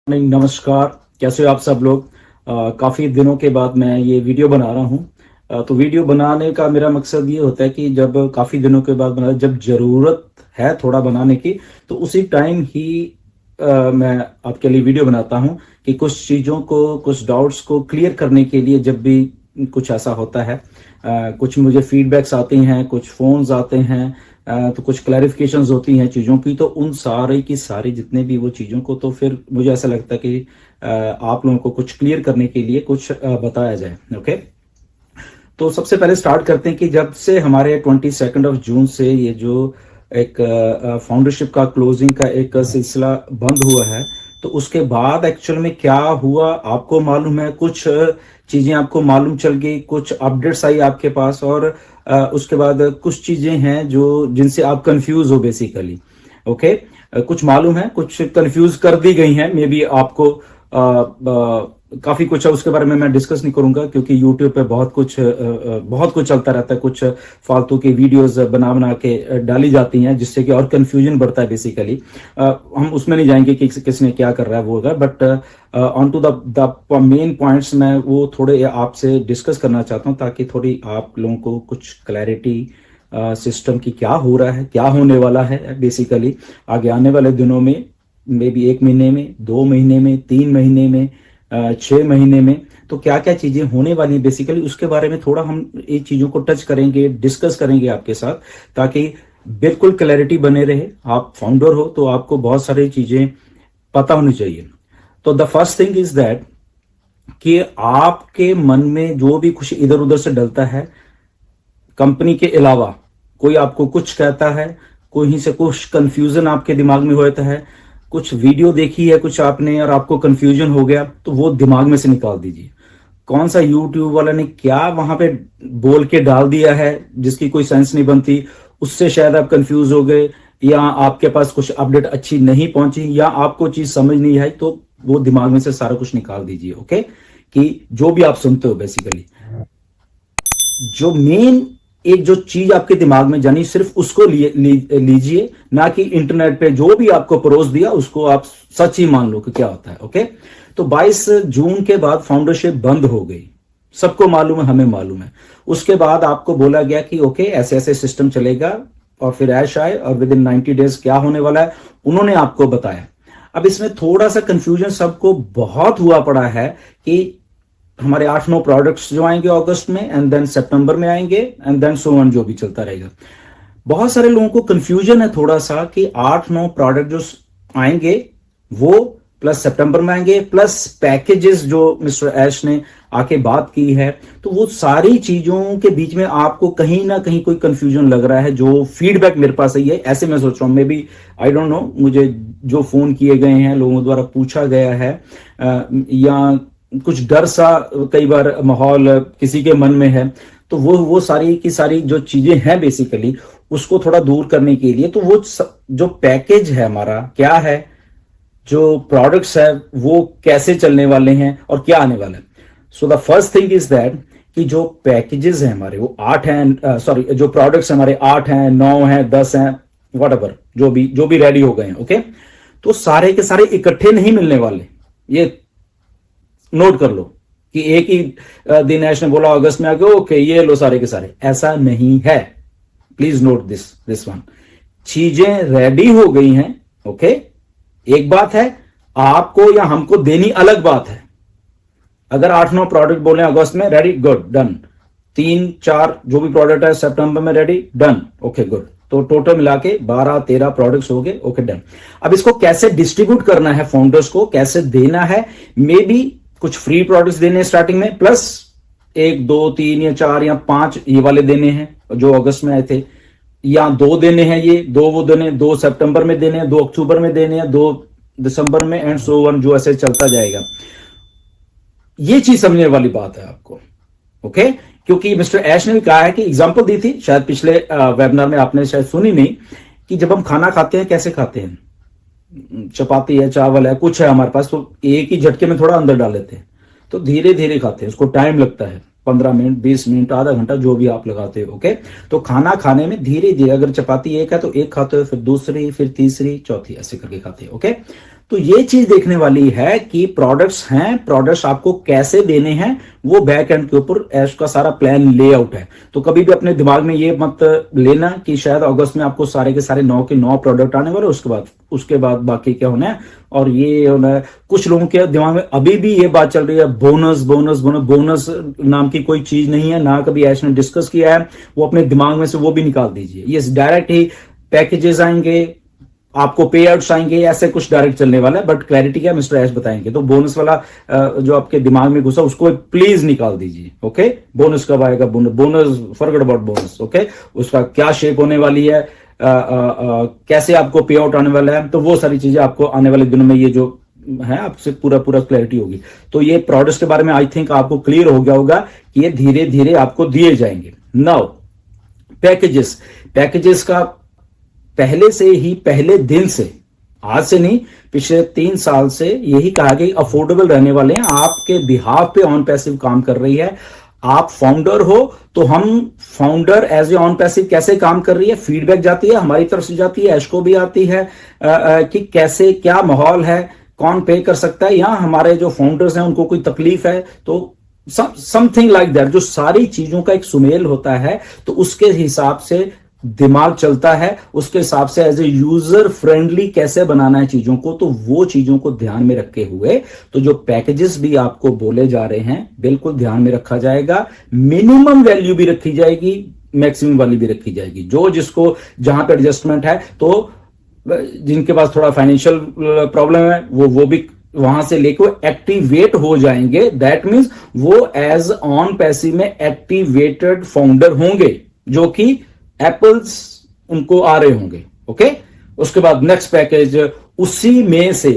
नहीं, नमस्कार। कैसे हो आप सब लोग। काफ़ी दिनों के बाद मैं ये वीडियो बना रहा हूँ। तो वीडियो बनाने का मेरा मकसद ये होता है कि जब काफ़ी दिनों के बाद जब ज़रूरत है थोड़ा बनाने की, तो उसी टाइम ही मैं आपके लिए वीडियो बनाता हूँ कि कुछ चीज़ों को, कुछ डाउट्स को क्लियर करने के लिए जब भी कुछ ऐसा होता है। कुछ मुझे फीडबैक्स आती हैं, कुछ फ़ोन्स आते हैं, तो कुछ क्लैरिफिकेशंस होती हैं चीज़ों की। तो उन सारे की सारी जितने भी वो चीज़ों को, तो फिर मुझे ऐसा लगता है कि आप लोगों को कुछ क्लियर करने के लिए कुछ बताया जाए। ओके, तो सबसे पहले स्टार्ट करते हैं कि जब से हमारे 22 से ये जो एक फाउंडरशिप का क्लोजिंग का एक सिलसिला बंद हुआ है, तो उसके बाद एक्चुअल में क्या हुआ आपको मालूम है। कुछ चीज़ें आपको मालूम चल गई, कुछ अपडेट्स आई आपके पास, और उसके बाद कुछ चीज़ें हैं जो जिनसे आप कंफ्यूज हो बेसिकली। ओके, कुछ मालूम है, कुछ कंफ्यूज कर दी गई हैं मे बी आपको। काफी कुछ है, उसके बारे में मैं डिस्कस नहीं करूंगा क्योंकि यूट्यूब पे बहुत कुछ चलता रहता है। कुछ फालतू की वीडियोस बना बना के डाली जाती हैं जिससे कि और कंफ्यूजन बढ़ता है बेसिकली। हम उसमें नहीं जाएंगे कि किसने क्या कर रहा है वो होगा, but on to the main points मैं वो थोड़े आपसे डिस्कस करना चाहता हूँ ताकि थोड़ी आप लोगों को कुछ क्लैरिटी सिस्टम की क्या हो रहा है, क्या होने वाला है बेसिकली आगे आने वाले दिनों में, मे बी 1 महीने में, 2 महीने में, 3 महीने में, 6 महीने में, तो क्या क्या चीजें होने वाली है बेसिकली उसके बारे में थोड़ा हम ये चीजों को टच करेंगे, डिस्कस करेंगे आपके साथ, ताकि बिल्कुल क्लैरिटी बने रहे। आप फाउंडर हो तो आपको बहुत सारी चीजें पता होनी चाहिए। तो the first thing is that कि आपके मन में जो भी कुछ इधर उधर से डलता है कंपनी के अलावा, कोई आपको कुछ कहता है, कोई से कुछ कंफ्यूजन आपके दिमाग में होता है, कुछ वीडियो देखी है कुछ आपने और आपको कंफ्यूजन हो गया, तो वो दिमाग में से निकाल दीजिए। कौन सा यूट्यूब वाला ने क्या वहां पे बोल के डाल दिया है जिसकी कोई सेंस नहीं बनती, उससे शायद आप कंफ्यूज हो गए, या आपके पास कुछ अपडेट अच्छी नहीं पहुंची, या आपको चीज समझ नहीं आई, तो वो दिमाग में से सारा कुछ निकाल दीजिए। ओके, कि जो भी आप सुनते हो बेसिकली, जो मेन एक जो चीज आपके दिमाग में जानी सिर्फ उसको लीजिए, ना कि इंटरनेट पे जो भी आपको परोस दिया उसको आप सच ही मान लो कि क्या होता है। ओके, तो 22 जून के बाद फाउंडरशिप बंद हो गई, सबको मालूम है, हमें मालूम है। उसके बाद आपको बोला गया कि ओके ऐसे ऐसे सिस्टम चलेगा, और फिर ऐश आए और विद इन 90 डेज क्या होने वाला है उन्होंने आपको बताया। अब इसमें थोड़ा सा कंफ्यूजन सबको बहुत हुआ पड़ा है कि हमारे 8-9 प्रोडक्ट्स जो आएंगे अगस्त में, एंड देन सितंबर में आएंगे, एंड देन सो ऑन, जो भी चलता रहेगा। बहुत सारे लोगों को कंफ्यूजन है थोड़ा सा कि 8-9 प्रोडक्ट जो आएंगे वो प्लस सितंबर में आएंगे, प्लस पैकेजेस जो मिस्टर ऐश ने आके बात की है, तो वो सारी चीजों के बीच में आपको कहीं ना कहीं कोई कंफ्यूजन लग रहा है। जो फीडबैक मेरे पास है, ऐसे मैं सोच रहा हूँ, maybe I don't know, मुझे जो फोन किए गए हैं, लोगों द्वारा पूछा गया है, या कुछ डर सा कई बार माहौल किसी के मन में है, तो वो सारी की सारी जो चीजें हैं बेसिकली उसको थोड़ा दूर करने के लिए, तो वो जो पैकेज है हमारा क्या है, जो प्रोडक्ट्स है वो कैसे चलने वाले हैं और क्या आने वाला है। So the first thing is that कि जो पैकेजेस हैं हमारे वो 8 हैं, सॉरी जो प्रोडक्ट्स हमारे 8 हैं, 9 हैं, 10 हैं, वट जो भी रेडी हो गए हैं। ओके, तो सारे के सारे इकट्ठे नहीं मिलने वाले, ये नोट कर लो कि एक ही दिन ऐश ने बोला अगस्त में आके ओके ये लो सारे के सारे, ऐसा नहीं है। प्लीज नोट दिस वन, चीजें रेडी हो गई हैं। ओके, एक बात है आपको या हमको देनी, अलग बात है। अगर 8-9 प्रोडक्ट बोले अगस्त में रेडी, गुड, डन। 3-4 जो भी प्रोडक्ट है सितंबर में रेडी, डन, ओके, गुड। तो टोटल मिला के 12-13 प्रोडक्ट्स हो गए, ओके, डन। अब इसको कैसे डिस्ट्रीब्यूट करना है, फाउंडर्स को कैसे देना है, मे बी कुछ फ्री प्रोडक्ट्स देने स्टार्टिंग में, प्लस 1, 2, 3 या 4 या 5 ये वाले देने हैं जो अगस्त में आए थे, या 2 देने हैं, ये 2 वो देने, 2 सितंबर में देने हैं, 2 अक्टूबर में देने हैं, 2 दिसंबर में, एंड सो ऑन, जो ऐसे चलता जाएगा। ये चीज समझने वाली बात है आपको। ओके, क्योंकि मिस्टर ऐश ने भी कहा है कि एग्जांपल दी थी शायद पिछले वेबिनार में, आपने शायद सुनी नहीं, कि जब हम खाना खाते हैं कैसे खाते हैं, चपाती है, चावल है, कुछ है हमारे पास, तो एक ही झटके में थोड़ा अंदर डाल लेते हैं, तो धीरे धीरे खाते हैं, उसको टाइम लगता है, 15 मिनट, 20 मिनट, आधा घंटा, जो भी आप लगाते हो। ओके, तो खाना खाने में धीरे धीरे, अगर चपाती एक है तो एक खाते हो, फिर दूसरी, फिर तीसरी, चौथी, ऐसे करके खाते हो। ओके, तो ये चीज देखने वाली है कि प्रोडक्ट्स हैं, प्रोडक्ट्स आपको कैसे देने हैं, वो बैक एंड के ऊपर ऐश का सारा प्लान लेआउट है। तो कभी भी अपने दिमाग में ये मत लेना कि शायद अगस्त में आपको सारे के सारे 9 के 9 प्रोडक्ट आने वाले, उसके बाद बाकी क्या होना है और ये होना है। कुछ लोगों के दिमाग में अभी भी ये बात चल रही है बोनस बोनस बोनस, बोनस नाम की कोई चीज नहीं है, ना कभी ऐश ने डिस्कस किया है, वो अपने दिमाग में से वो भी निकाल दीजिए। ये डायरेक्ट ही पैकेजेस आएंगे, आपको पे आउट्स आएंगे, ऐसे कुछ डायरेक्ट चलने वाला है। बट क्लैरिटी क्या मिस्टर ऐश बताएंगे। तो बोनस वाला जो आपके दिमाग में घुसा उसको प्लीज निकाल दीजिए। ओके, बोनस कब आएगा, bonus forget about bonus. Okay, उसका क्या शेप होने वाली है, कैसे आपको पे आउट आने वाला है, तो वो सारी चीजें आपको आने वाले दिनों में ये जो है आपसे पूरा क्लैरिटी होगी। तो ये प्रोडक्ट्स के बारे में आई थिंक आपको क्लियर हो गया होगा कि ये धीरे धीरे आपको दिए जाएंगे। नाउ पैकेजेस का पहले से ही, पहले दिन से, आज से नहीं, पिछले 3 साल से यही कहा कि अफोर्डेबल रहने वाले हैं। आपके बिहाफ पे ऑन पैसिव काम कर रही है। आप फाउंडर हो तो हम founder as a on passive कैसे काम कर रही है, फीडबैक जाती है, हमारी तरफ से जाती है, एशको भी आती है कि कैसे क्या माहौल है, कौन पे कर सकता है, या हमारे जो फाउंडर्स हैं उनको कोई तकलीफ है, तो समथिंग लाइक दैट। जो सारी चीजों का एक सुमेल होता है, तो उसके हिसाब से दिमाग चलता है, उसके हिसाब से एज ए यूजर फ्रेंडली कैसे बनाना है चीजों को, तो वो चीजों को ध्यान में रखे हुए तो जो पैकेजेस भी आपको बोले जा रहे हैं बिल्कुल ध्यान में रखा जाएगा। मिनिमम वैल्यू भी रखी जाएगी, मैक्सिमम वाली भी रखी जाएगी। जो जिसको जहां पे एडजस्टमेंट है, तो जिनके पास थोड़ा फाइनेंशियल प्रॉब्लम है वो भी वहां से लेकर एक्टिवेट हो जाएंगे। दैट मीन्स वो एज ऑन पैसिव में एक्टिवेटेड फाउंडर होंगे, जो कि एप्पल्स उनको आ रहे होंगे। ओके, उसके बाद नेक्स्ट पैकेज उसी में से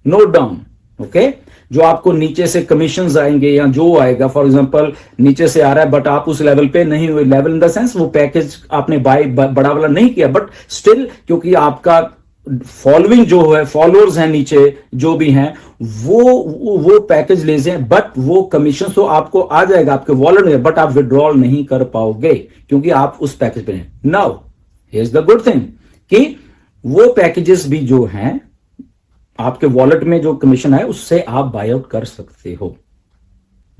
नोट डाउन। ओके, जो आपको नीचे से कमीशन आएंगे या जो आएगा, फॉर एग्जांपल नीचे से आ रहा है बट आप उस लेवल पे नहीं हुए, लेवल इन द सेंस वो पैकेज आपने बाय बड़ा वाला नहीं किया, बट स्टिल क्योंकि आपका फॉलोइंग जो है, फॉलोअर्स हैं नीचे जो भी हैं, वो पैकेज ले जाए, बट वो कमीशन तो आपको आ जाएगा आपके वॉलेट में, बट आप विड्रॉल नहीं कर पाओगे क्योंकि आप उस पैकेज पे हैं। Now here is the good thing कि वो पैकेजेस भी जो हैं आपके वॉलेट में जो कमीशन है उससे आप बाय आउट कर सकते हो।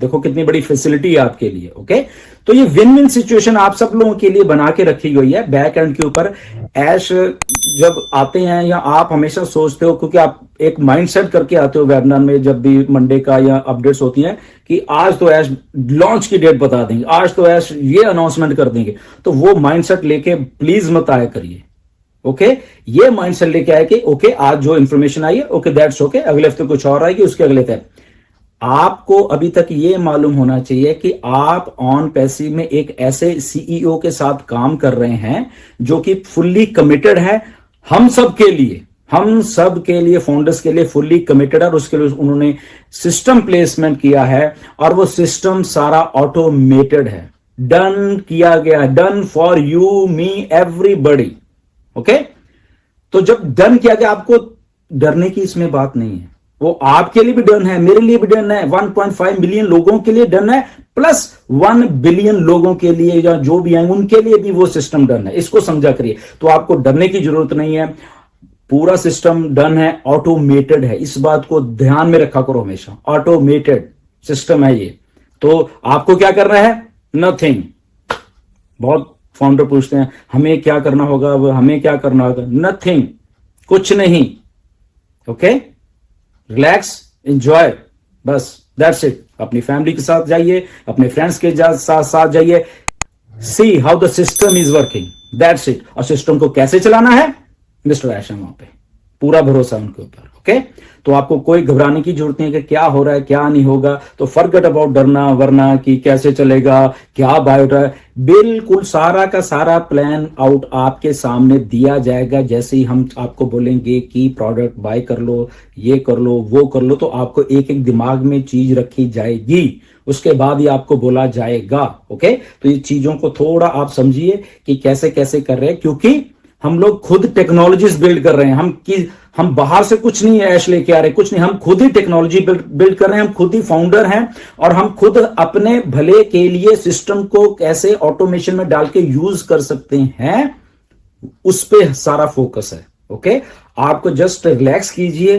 देखो कितनी बड़ी फैसिलिटी है आपके लिए। ओके, तो ये विन विन सिचुएशन आप सब लोगों के लिए बना के रखी गई है बैक एंड के ऊपर। ऐश जब आते हैं या आप हमेशा सोचते हो, क्योंकि आप एक माइंडसेट करके आते हो वेबिनार में जब भी मंडे का या अपडेट्स होती हैं कि आज तो ऐश लॉन्च की डेट बता देंगे, आज तो ऐश ये अनाउंसमेंट कर देंगे, तो वो माइंडसेट लेके प्लीज मत आया करिए। ओके, ये माइंडसेट लेके आए कि ओके आज जो इंफॉर्मेशन आई है, ओके दैट्स ओके, अगले हफ्ते कुछ और आएगी, उसके अगले तय। आपको अभी तक ये मालूम होना चाहिए कि आप ऑन पैसिव में एक ऐसे सीईओ के साथ काम कर रहे हैं जो कि फुल्ली कमिटेड है हम सब के लिए, फाउंडर्स के लिए फुल्ली कमिटेड है। और उसके लिए उन्होंने सिस्टम प्लेसमेंट किया है और वो सिस्टम सारा ऑटोमेटेड है, डन किया गया है, done for you me everybody. Okay, तो जब डन किया गया, आपको डरने की इसमें बात नहीं है, वो आपके लिए भी डन है, मेरे लिए भी डन है, 1.5 मिलियन लोगों के लिए डन है, प्लस 1 बिलियन लोगों के लिए या जो भी आएंगे उनके लिए भी वो सिस्टम डन है। इसको समझा करिए। तो आपको डरने की जरूरत नहीं है, पूरा सिस्टम डन है, ऑटोमेटेड है। इस बात को ध्यान में रखा करो हमेशा, ऑटोमेटेड सिस्टम है ये। तो आपको क्या करना है? नथिंग। बहुत फाउंडर पूछते हैं हमें क्या करना होगा, हमें क्या करना होगा। नथिंग, कुछ नहीं। ओके, रिलैक्स, एंजॉय, बस दैट्स इट। अपनी फैमिली के साथ जाइए, अपने फ्रेंड्स के साथ जाइए, see how the system is working, that's it. और सिस्टम को कैसे चलाना है, मिस्टर ऐश वहां पे, पूरा भरोसा उनके ऊपर। ओके, तो आपको कोई घबराने की जरूरत नहीं है कि क्या हो रहा है क्या नहीं होगा। तो फॉरगेट अबाउट डरना वरना कि कैसे चलेगा, क्या बाय आउट है। बिल्कुल सारा का सारा प्लान आउट आपके सामने दिया जाएगा। जैसे ही हम आपको बोलेंगे कि प्रोडक्ट बाय कर लो, ये कर लो, वो कर लो, तो आपको एक एक दिमाग में चीज रखी जाएगी, उसके बाद ही आपको बोला जाएगा। ओके, तो ये चीजों को थोड़ा आप समझिए कि कैसे कैसे कर रहे हैं, क्योंकि हम लोग खुद टेक्नोलॉजीज बिल्ड कर रहे हैं। हम बाहर से कुछ नहीं ऐश लेके आ रहे, कुछ नहीं, हम खुद ही टेक्नोलॉजी बिल्ड कर रहे हैं, हम खुद ही फाउंडर हैं और हम खुद अपने भले के लिए सिस्टम को कैसे ऑटोमेशन में डाल के यूज कर सकते हैं, उस पे सारा फोकस है। ओके, आपको जस्ट रिलैक्स कीजिए।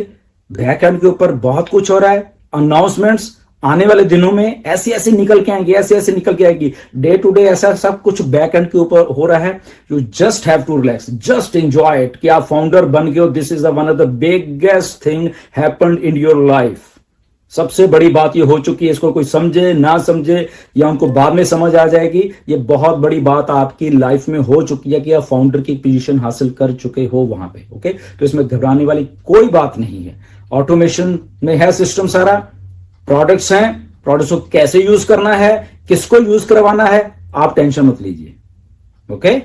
बैक एंड के ऊपर बहुत कुछ हो रहा है। अनाउंसमेंट्स आने वाले दिनों में ऐसी ऐसी निकल के आएंगी, ऐसी ऐसी निकल के आएगी। डे टू डे ऐसा सब कुछ बैक एंड के ऊपर हो रहा है। You just have to relax, just enjoy it कि आप फाउंडर बन गए हो। This is one of the biggest thing happened in your life. सबसे बड़ी बात ये हो चुकी है। इसको कोई समझे ना समझे या उनको बाद में समझ आ जाएगी, ये बहुत बड़ी बात आपकी लाइफ में हो चुकी है कि आप फाउंडर की पोजीशन हासिल कर चुके हो वहां पे। ओके, तो इसमें घबराने वाली कोई बात नहीं है। ऑटोमेशन में है सिस्टम सारा, प्रोडक्ट्स हैं, प्रोडक्ट्स को कैसे यूज करना है, किसको यूज करवाना है, आप टेंशन मत लीजिए। ओके,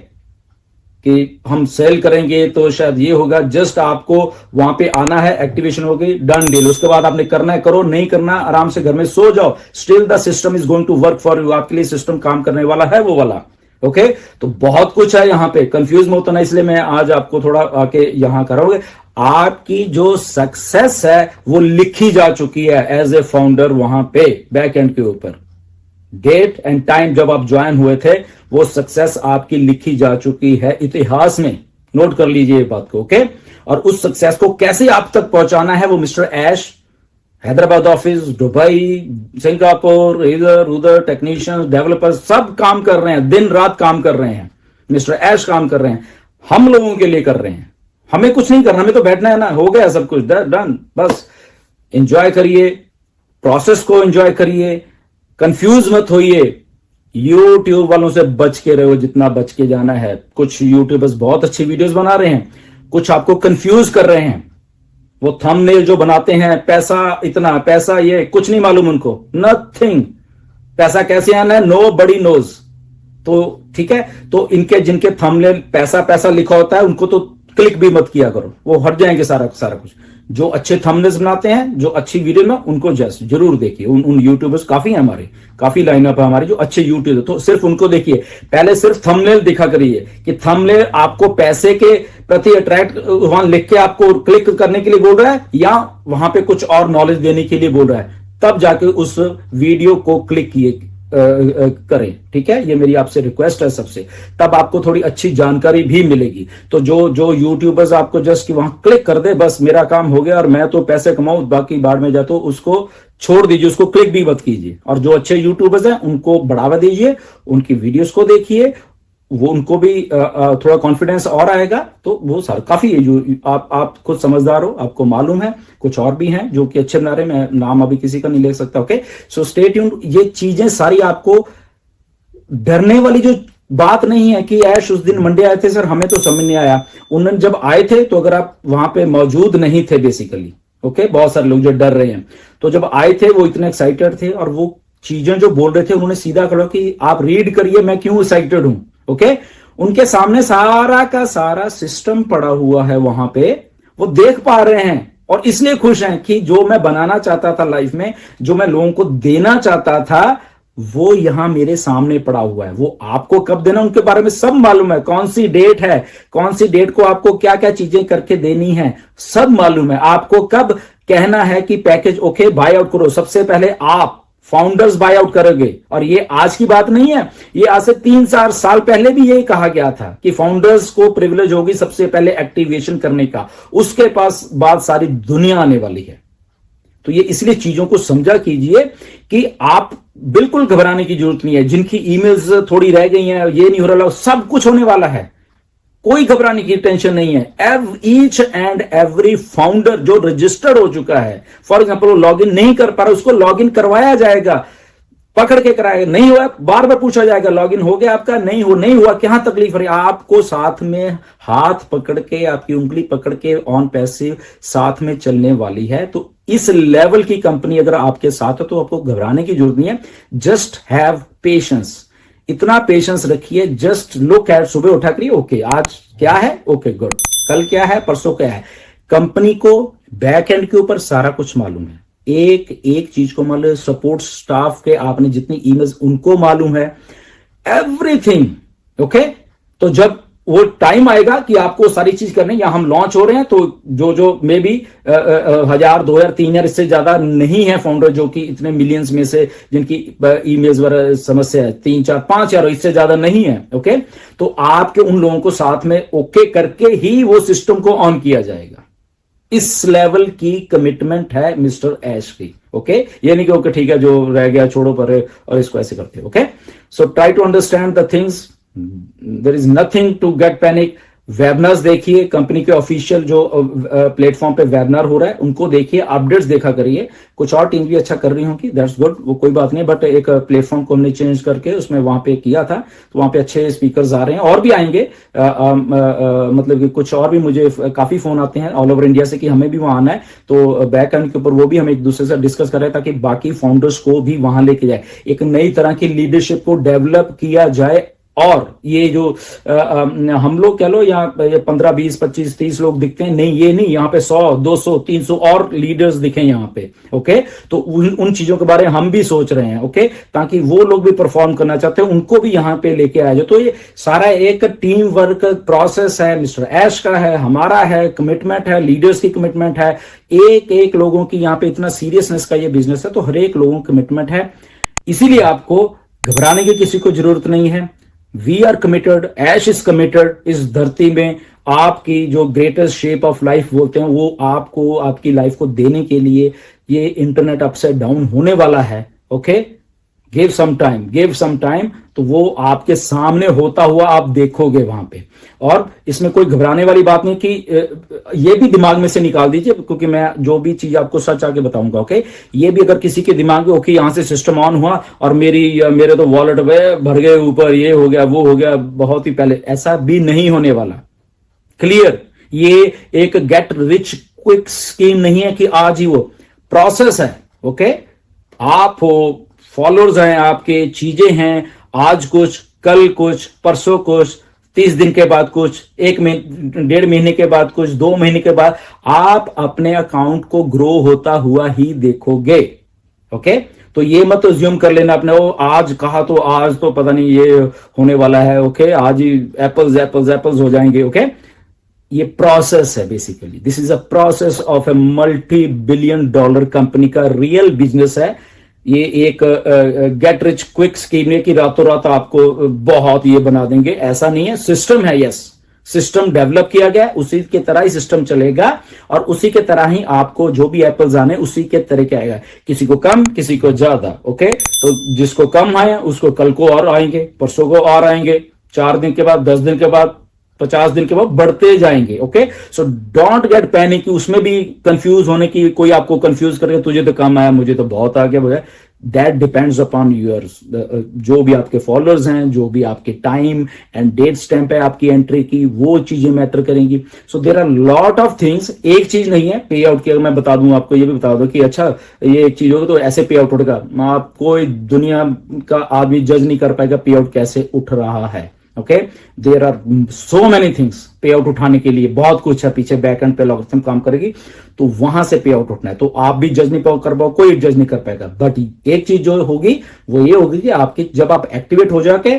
कि हम सेल करेंगे तो शायद ये होगा। जस्ट आपको वहां पे आना है, एक्टिवेशन हो गई, डन डील। उसके बाद आपने करना है करो, नहीं करना आराम से घर में सो जाओ। Still the system is going to work for you. आपके लिए सिस्टम काम करने वाला है वो वाला। ओके, तो बहुत कुछ है यहां पे, कंफ्यूज मत होना। इसलिए मैं आज आपको थोड़ा आके यहां कराऊंगे। आपकी जो सक्सेस है वो लिखी जा चुकी है एज ए फाउंडर वहां पे बैक एंड के ऊपर। डेट एंड टाइम जब आप ज्वाइन हुए थे वो सक्सेस आपकी लिखी जा चुकी है इतिहास में। नोट कर लीजिए ये बात को। ओके, और उस सक्सेस को कैसे आप तक पहुंचाना है वो मिस्टर ऐश, हैदराबाद ऑफिस, दुबई, सिंगापुर, इधर उधर टेक्नीशियंस, डेवलपर्स सब काम कर रहे हैं, दिन रात काम कर रहे हैं। मिस्टर ऐश काम कर रहे हैं, हम लोगों के लिए कर रहे हैं। हमें कुछ नहीं करना, हमें तो बैठना है ना, हो गया सब कुछ, डन। बस एंजॉय करिए, प्रोसेस को एंजॉय करिए, कंफ्यूज मत होइए। यूट्यूब वालों से बच के रहो जितना बच के जाना है। कुछ यूट्यूबर्स बहुत अच्छी वीडियोस बना रहे हैं, कुछ आपको कंफ्यूज कर रहे हैं। वो थंबनेल जो बनाते हैं, पैसा इतना, पैसा ये, कुछ नहीं मालूम उनको, नथिंग। पैसा कैसे आना है नो बडी नोज। तो ठीक है, तो इनके जिनके थंबनेल पैसा पैसा लिखा होता है उनको तो क्लिक भी मत किया करो, वो हट जाएंगे सारा सारा कुछ। जो अच्छे थंबनेल्स बनाते हैं, जो अच्छी वीडियो ना, उनको जस्ट जरूर देखिए। उन यूट्यूबर्स काफी हैं हमारे, काफी लाइनअप है हमारे जो अच्छे यूट्यूबर, तो सिर्फ उनको देखिए। पहले सिर्फ थंबनेल दिखा करिए कि थंबनेल आपको पैसे के प्रति अट्रैक्ट वहां लिख के आपको क्लिक करने के लिए बोल रहा है या वहां पे कुछ और नॉलेज देने के लिए बोल रहा है, तब जाके उस वीडियो को क्लिक किए करें। ठीक है, ये मेरी आपसे रिक्वेस्ट है सबसे, तब आपको थोड़ी अच्छी जानकारी भी मिलेगी। तो जो यूट्यूबर्स आपको जस्ट कि वहां क्लिक कर दे, बस मेरा काम हो गया और मैं तो पैसे कमाऊं, बाकी बाढ़ में जा, तो उसको छोड़ दीजिए, उसको क्लिक भी मत कीजिए। और जो अच्छे यूट्यूबर्स हैं उनको बढ़ावा दीजिए, उनकी वीडियोस को देखिए, वो उनको भी थोड़ा कॉन्फिडेंस और आएगा। तो वो सारा काफी है। आप खुद समझदार हो, आपको मालूम है। कुछ और भी हैं जो कि अच्छे बना रहे, मैं नाम अभी किसी का नहीं ले सकता। Okay, so stay tuned. ये चीजें सारी आपको डरने वाली जो बात नहीं है कि ऐश उस दिन मंडे आए थे, सर हमें तो समझ नहीं आया। उन्होंने जब आए थे तो अगर आप वहां पे मौजूद नहीं थे बेसिकली, ओके, बहुत सारे लोग जो डर रहे हैं, तो जब आए थे वो इतने एक्साइटेड थे और वो चीजें जो बोल रहे थे उन्होंने सीधा कहा कि आप रीड करिए मैं क्यों एक्साइटेड हूं। ओके, उनके सामने सारा का सारा सिस्टम पड़ा हुआ है वहां पे, वो देख पा रहे हैं और इसलिए खुश हैं कि जो मैं बनाना चाहता था लाइफ में, जो मैं लोगों को देना चाहता था, वो यहां मेरे सामने पड़ा हुआ है। वो आपको कब देना उनके बारे में सब मालूम है, कौन सी डेट है, कौन सी डेट को आपको क्या क्या चीजें करके देनी है, सब मालूम है। आपको कब कहना है कि पैकेज ओके बाय आउट करो, सबसे पहले आप फाउंडर्स बाय आउट करोगे। और ये आज की बात नहीं है, ये आज से 3-4 साल पहले भी यही कहा गया था कि फाउंडर्स को प्रिविलेज होगी सबसे पहले एक्टिवेशन करने का, उसके पास बाद सारी दुनिया आने वाली है। तो ये इसलिए चीजों को समझा कीजिए कि आप बिल्कुल घबराने की जरूरत नहीं है। जिनकी ईमेल्स थोड़ी रह गई हैं, ये नहीं हो रहा, सब कुछ होने वाला है, कोई घबराने की टेंशन नहीं है। ईच एंड एवरी फाउंडर जो रजिस्टर्ड हो चुका है, फॉर एग्जांपल वो लॉगिन नहीं कर पा रहा, उसको लॉगिन करवाया जाएगा, पकड़ के कराएगा। नहीं हुआ बार बार पूछा जाएगा लॉगिन हो गया आपका, नहीं हुआ क्या तकलीफ है, आपको साथ में हाथ पकड़ के, आपकी उंगली पकड़ के ऑन पैसिव साथ में चलने वाली है। तो इस लेवल की कंपनी अगर आपके साथ है तो आपको घबराने की जरूरत नहीं है। जस्ट हैव पेशेंस, इतना पेशेंस रखिए। जस्ट लुक एट, सुबह उठा करिए, ओके आज क्या है, ओके गुड, कल क्या है, परसों क्या है। कंपनी को बैक एंड के ऊपर सारा कुछ मालूम है, एक एक चीज को मालूम है। सपोर्ट स्टाफ के आपने जितनी ईमेल्स उनको मालूम है, एवरीथिंग। ओके, तो जब वो टाइम आएगा कि आपको सारी चीज करनी, या हम लॉन्च हो रहे हैं तो जो जो मे बी 1000 2000 3000 इससे ज्यादा नहीं है फाउंडर जो कि इतने मिलियंस में से जिनकी ईमेल्स वगैरह समस्या है, 3 4 5,000 इससे ज्यादा नहीं है। ओके, तो आपके उन लोगों को साथ में ओके करके ही वो सिस्टम को ऑन किया जाएगा। इस लेवल की कमिटमेंट है मिस्टर ऐश की। ओके, ये नहीं कि ओके ठीक है जो रह गया छोड़ो पर और इसको ऐसे करते। Okay, so try to understand the things, there is nothing to get panic. Webinars देखिए, कंपनी के ऑफिशियल जो प्लेटफॉर्म पे वेबिनार हो रहा है उनको देखिए, अपडेट्स देखा करिए। कुछ और टीम भी अच्छा कर रही होंगी, दैट्स गुड, वो कोई बात नहीं, बट एक प्लेटफॉर्म को हमने चेंज करके उसमें वहां पे किया था, तो वहां पे अच्छे स्पीकर्स आ रहे हैं और भी आएंगे। मतलब कि कुछ और भी मुझे काफी फोन आते हैं ऑल ओवर इंडिया से कि हमें भी वहां आना है, तो बैक एंड के ऊपर वो भी हम एक दूसरे से डिस्कस कर रहे हैं ताकि बाकी फाउंडर्स को भी वहां लेके जाए, एक नई तरह की लीडरशिप को डेवलप किया जाए। और ये जो हम लोग कह लो यहाँ 15 20 25 30 लोग दिखते हैं, नहीं ये नहीं, यहाँ पे 100 200 300 और लीडर्स दिखे यहाँ पे। ओके, तो उन चीजों के बारे में हम भी सोच रहे हैं। ओके, ताकि वो लोग भी परफॉर्म करना चाहते हैं, उनको भी यहाँ पे लेके आया जाए। तो ये सारा एक टीम वर्क प्रोसेस है, मिस्टर ऐश का है, हमारा है, कमिटमेंट है, लीडर्स की कमिटमेंट है, एक एक लोगों की यहाँ पे इतना सीरियसनेस का ये बिजनेस है, तो हर एक लोगों की कमिटमेंट है। इसीलिए आपको घबराने की किसी को जरूरत नहीं है। We are committed, Ash is committed. इस धरती में आपकी जो ग्रेटेस्ट शेप ऑफ लाइफ बोलते हैं वो आपको आपकी लाइफ को देने के लिए ये इंटरनेट अपसाइड डाउन होने वाला है। ओके, गिव सम टाइम, तो वो आपके सामने होता हुआ आप देखोगे वहां पे। और इसमें कोई घबराने वाली बात नहीं कि ये भी दिमाग में से निकाल दीजिए, क्योंकि मैं जो भी चीज आपको सच आके बताऊंगा। ओके, ये भी अगर किसी के दिमाग में ओके यहां से सिस्टम ऑन हुआ और मेरे तो वॉलेट भर गए ऊपर, ये हो गया वो हो गया बहुत ही पहले, ऐसा भी नहीं होने वाला। क्लियर, ये एक गेट रिच क्विक स्कीम नहीं है कि आज ही, वो प्रोसेस है। ओके, आप हो, फॉलोअर्स हैं आपके, चीजें हैं, आज कुछ, कल कुछ, परसों कुछ, 30 दिन के बाद कुछ, 1 महीने के बाद कुछ, 2 महीने के बाद आप अपने अकाउंट को ग्रो होता हुआ ही देखोगे। ओके, तो ये मत अज्यूम कर लेना अपने, वो आज कहा तो आज तो पता नहीं ये होने वाला है। ओके, आज ही एप्पल्स हो जाएंगे। ओके, ये प्रोसेस है basically, this is a process of a multi billion dollar company का रियल बिजनेस है। ये एक गेट रिच क्विक स्कीम है कि रातों रात आपको बहुत ये बना देंगे, ऐसा नहीं है। सिस्टम है, यस, सिस्टम डेवलप किया गया, उसी के तरह ही सिस्टम चलेगा और उसी के तरह ही आपको जो भी एप्पल्स आने उसी के तरीके आएगा, किसी को कम किसी को ज्यादा। ओके, तो जिसको कम आए उसको कल को और आएंगे, परसों को और आएंगे, 4 दिन के बाद, 10 दिन के बाद, 50 दिन के बाद बढ़ते जाएंगे। Okay, so don't get panic, उसमें भी कंफ्यूज होने की, कोई आपको कंफ्यूज करेगा तुझे तो कम आया मुझे तो बहुत आ गया, दैट डिपेंड्स अपॉन यूअर्स, जो भी आपके फॉलोअर्स हैं, जो भी आपके टाइम एंड डेट स्टैंप है आपकी एंट्री की, वो चीजें मैटर करेंगी। So there are lot of things, एक चीज नहीं है पे आउट की। अगर मैं बता दूं आपको, ये भी बता दूं कि अच्छा ये एक चीज होगी तो ऐसे पे आउट उठेगा, आप कोई दुनिया का आदमी जज नहीं कर पाएगा पे आउट कैसे उठ रहा है। Okay, there are so many things, pay out उठाने के लिए बहुत कुछ है पीछे, बैक एंड पे लॉगरिथम काम करेगी, तो वहां से पे आउट उठना है। तो आप भी जज नहीं कर पाओ, कोई जज नहीं कर पाएगा। बट एक चीज जो होगी वो ये होगी कि आपकी जब आप एक्टिवेट हो जाके,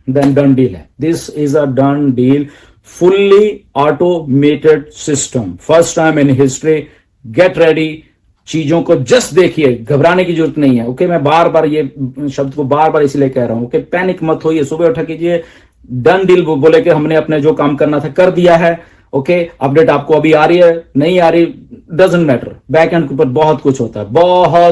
देन डन डील है। This is a done deal, fully automated system, first time in history. Get ready, चीजों को जस्ट देखिए, घबराने की जरूरत नहीं है। ओके, मैं बार बार ये शब्द को बार बार इसलिए कह रहा हूं। ओके, पैनिक मत होइए, सुबह उठा कीजिए, डन डील बोले कि हमने अपने जो काम करना था कर दिया है। ओके, अपडेट आपको अभी आ रही है नहीं आ रही, डजंट मैटर, बैक एंड के ऊपर बहुत कुछ होता है,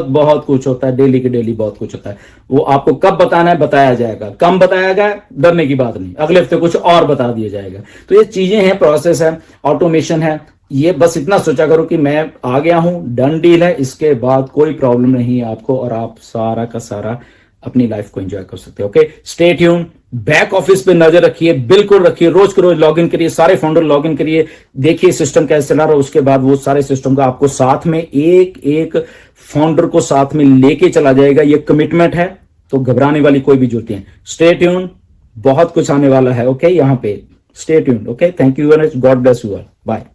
बहुत कुछ होता है, डेली के डेली बहुत कुछ होता है। वो आपको कब बताना है बताया जाएगा, कम बताया गया, डरने की बात नहीं, अगले हफ्ते कुछ और बता दिया जाएगा। तो ये चीजें हैं, प्रोसेस है, ऑटोमेशन है। ये बस इतना सोचा करो कि मैं आ गया हूं, डन डील है, इसके बाद कोई प्रॉब्लम नहीं है आपको, और आप सारा का सारा अपनी लाइफ को एंजॉय कर सकते हो। Okay, stay tune, back office पे नजर रखिए, बिल्कुल रखिए, रोज के रोज लॉग इन करिए, सारे फाउंडर लॉग इन करिए, देखिए सिस्टम कैसे चला रहा है। उसके बाद वो सारे सिस्टम का आपको साथ में एक एक फाउंडर को साथ में लेके चला जाएगा। ये कमिटमेंट है, तो घबराने वाली कोई भी जरूरत नहीं है। स्टे ट्यून, बहुत कुछ आने वाला है। ओके, यहाँ पे stay tune. Okay, thank you very much, God bless you all, bye.